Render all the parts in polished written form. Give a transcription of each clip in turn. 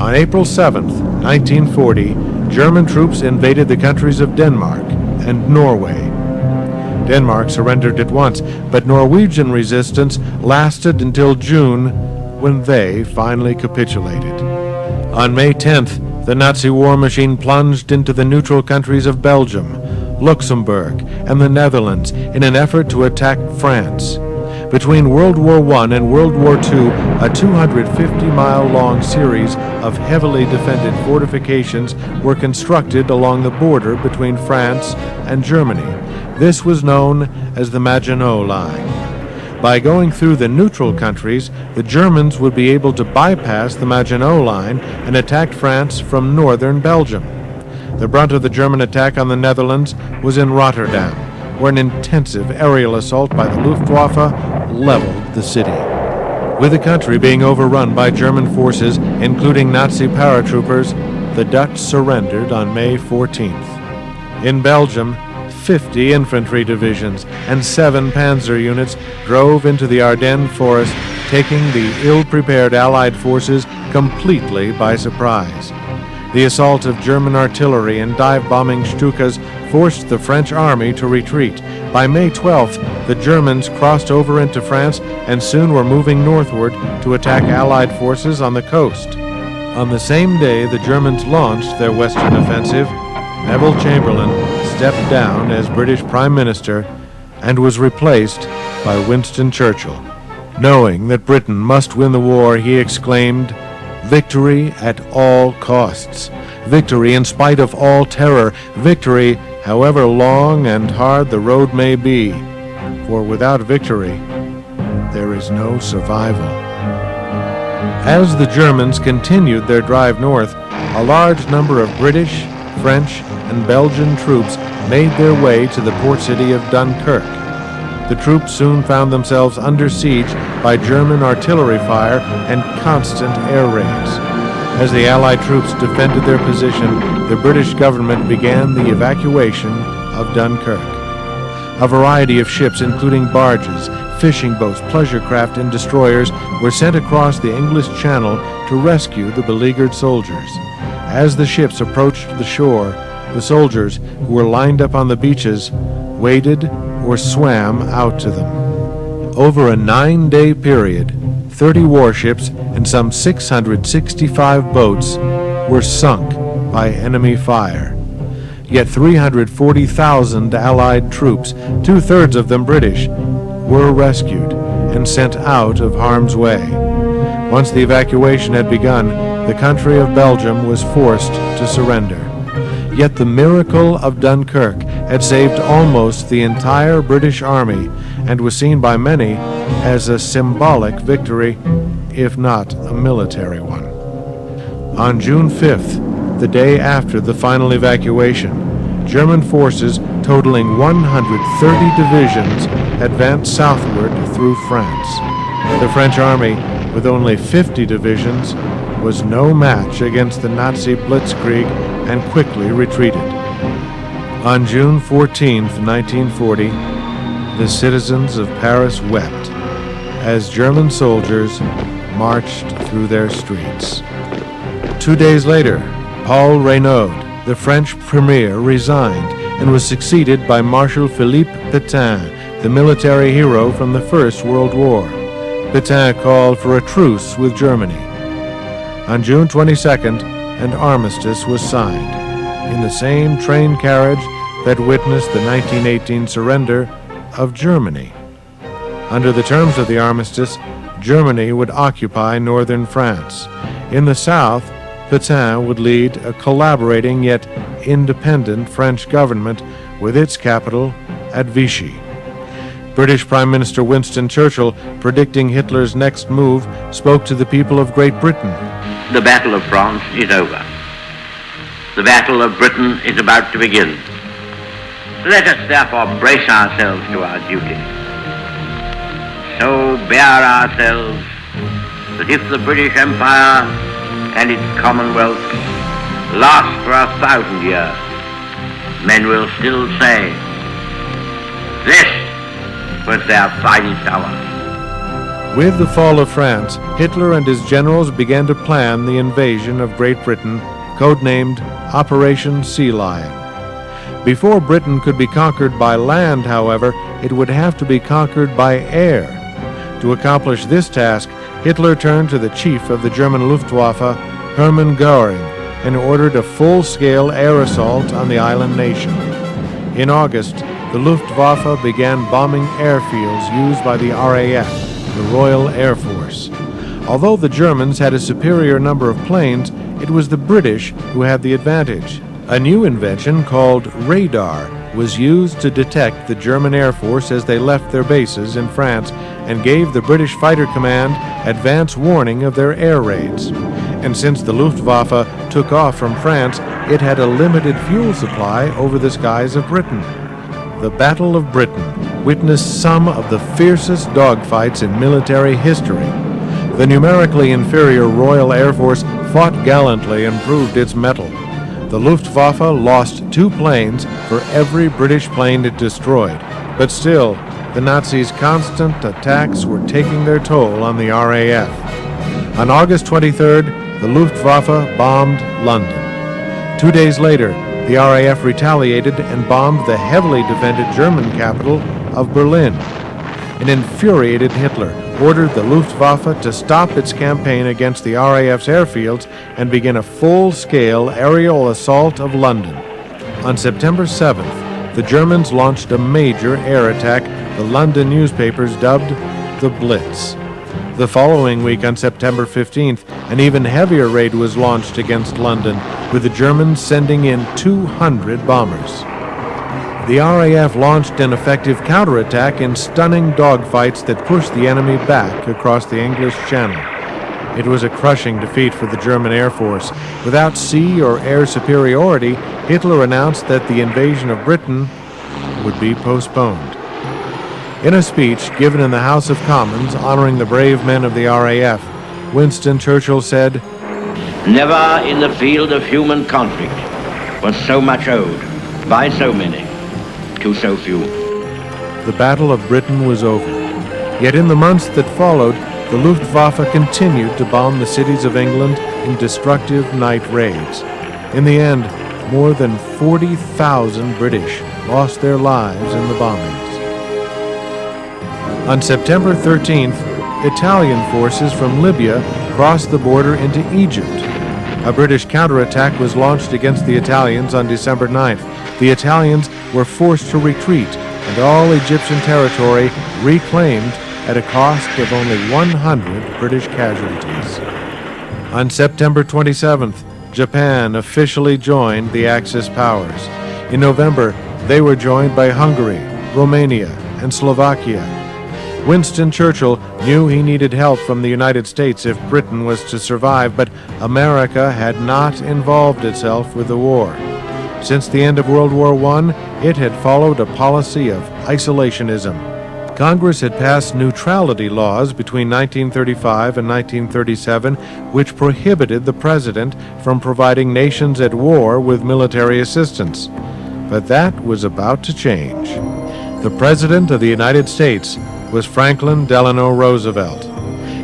On April 7th, 1940, German troops invaded the countries of Denmark and Norway. Denmark surrendered at once, but Norwegian resistance lasted until June, when they finally capitulated. On May 10th, the Nazi war machine plunged into the neutral countries of Belgium, Luxembourg, and the Netherlands in an effort to attack France. Between World War I and World War II, a 250-mile-long series of heavily defended fortifications were constructed along the border between France and Germany. This was known as the Maginot Line. By going through the neutral countries, the Germans would be able to bypass the Maginot Line and attack France from northern Belgium. The brunt of the German attack on the Netherlands was in Rotterdam, where an intensive aerial assault by the Luftwaffe leveled the city. With the country being overrun by German forces, including Nazi paratroopers, the Dutch surrendered on May 14th. In Belgium, 50 infantry divisions and 7 panzer units drove into the Ardennes forest, taking the ill-prepared Allied forces completely by surprise. The assault of German artillery and dive-bombing Stukas forced the French army to retreat. By May 12th, the Germans crossed over into France and soon were moving northward to attack Allied forces on the coast. On the same day the Germans launched their western offensive, Neville Chamberlain stepped down as British Prime Minister and was replaced by Winston Churchill. Knowing that Britain must win the war, he exclaimed, "Victory at all costs. Victory in spite of all terror. Victory, however long and hard the road may be. For without victory, there is no survival." As the Germans continued their drive north, a large number of British, French, and Belgian troops made their way to the port city of Dunkirk. The troops soon found themselves under siege by German artillery fire and constant air raids. As the Allied troops defended their position, the British government began the evacuation of Dunkirk. A variety of ships, including barges, fishing boats, pleasure craft, and destroyers, were sent across the English Channel to rescue the beleaguered soldiers. As the ships approached the shore, the soldiers, who were lined up on the beaches, waded or swam out to them. Over a 9-day period, 30 warships and some 665 boats were sunk by enemy fire. Yet 340,000 Allied troops, 2/3 of them British, were rescued and sent out of harm's way. Once the evacuation had begun, the country of Belgium was forced to surrender. Yet the miracle of Dunkirk had saved almost the entire British army and was seen by many as a symbolic victory, if not a military one. On June 5th, the day after the final evacuation, German forces totaling 130 divisions advanced southward through France. The French army, with only 50 divisions, was no match against the Nazi blitzkrieg and quickly retreated. On June 14, 1940, the citizens of Paris wept as German soldiers marched through their streets. 2 days later, Paul Reynaud, the French premier, resigned and was succeeded by Marshal Philippe Pétain, the military hero from the First World War. Pétain called for a truce with Germany. On June 22nd, an armistice was signed in the same train carriage that witnessed the 1918 surrender of Germany. Under the terms of the armistice, Germany would occupy northern France. In the south, Pétain would lead a collaborating yet independent French government with its capital at Vichy. British Prime Minister Winston Churchill, predicting Hitler's next move, spoke to the people of Great Britain. The Battle of France is over. The Battle of Britain is about to begin. Let us therefore brace ourselves to our duty. So bear ourselves that if the British Empire and its Commonwealth last for 1,000 years, men will still say, this was their finest hour. With the fall of France, Hitler and his generals began to plan the invasion of Great Britain, codenamed Operation Sea Lion. Before Britain could be conquered by land, however, it would have to be conquered by air. To accomplish this task, Hitler turned to the chief of the German Luftwaffe, Hermann Göring, and ordered a full-scale air assault on the island nation. In August, the Luftwaffe began bombing airfields used by the RAF, the Royal Air Force. Although the Germans had a superior number of planes, it was the British who had the advantage. A new invention called radar was used to detect the German Air Force as they left their bases in France and gave the British Fighter Command advance warning of their air raids. And since the Luftwaffe took off from France, it had a limited fuel supply over the skies of Britain. The Battle of Britain witnessed some of the fiercest dogfights in military history. The numerically inferior Royal Air Force fought gallantly and proved its mettle. The Luftwaffe lost 2 planes for every British plane it destroyed, but still, the Nazis' constant attacks were taking their toll on the RAF. On August 23rd, the Luftwaffe bombed London. 2 days later, the RAF retaliated and bombed the heavily defended German capital of Berlin. An infuriated Hitler ordered the Luftwaffe to stop its campaign against the RAF's airfields and begin a full-scale aerial assault of London. On September 7th, the Germans launched a major air attack the London newspapers dubbed the Blitz. The following week, on September 15th, an even heavier raid was launched against London, with the Germans sending in 200 bombers. The RAF launched an effective counterattack in stunning dogfights that pushed the enemy back across the English Channel. It was a crushing defeat for the German Air Force. Without sea or air superiority, Hitler announced that the invasion of Britain would be postponed. In a speech given in the House of Commons honoring the brave men of the RAF, Winston Churchill said, "Never in the field of human conflict was so much owed by so many to so few." The Battle of Britain was over. Yet in the months that followed, the Luftwaffe continued to bomb the cities of England in destructive night raids. In the end, more than 40,000 British lost their lives in the bombings. On September 13th, Italian forces from Libya crossed the border into Egypt. A British counterattack was launched against the Italians on December 9th. The Italians were forced to retreat, and all Egyptian territory reclaimed at a cost of only 100 British casualties. On September 27th, Japan officially joined the Axis powers. In November, they were joined by Hungary, Romania, and Slovakia. Winston Churchill knew he needed help from the United States if Britain was to survive, but America had not involved itself with the war. Since the end of World War I, it had followed a policy of isolationism. Congress had passed neutrality laws between 1935 and 1937, which prohibited the president from providing nations at war with military assistance. But that was about to change. The President of the United States was Franklin Delano Roosevelt.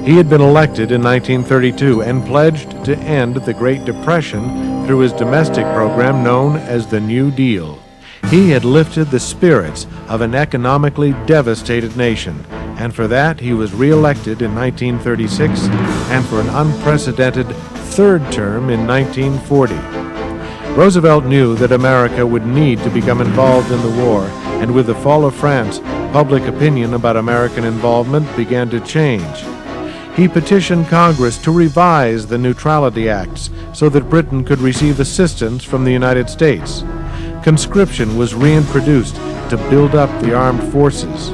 He had been elected in 1932 and pledged to end the Great Depression through his domestic program known as the New Deal. He had lifted the spirits of an economically devastated nation, and for that he was re-elected in 1936 and for an unprecedented third term in 1940. Roosevelt knew that America would need to become involved in the war, and with the fall of France, public opinion about American involvement began to change. He petitioned Congress to revise the Neutrality Acts so that Britain could receive assistance from the United States. Conscription was reintroduced to build up the armed forces.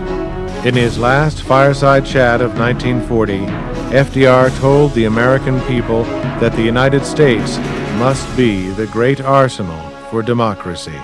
In his last fireside chat of 1940, FDR told the American people that the United States must be the great arsenal for democracy.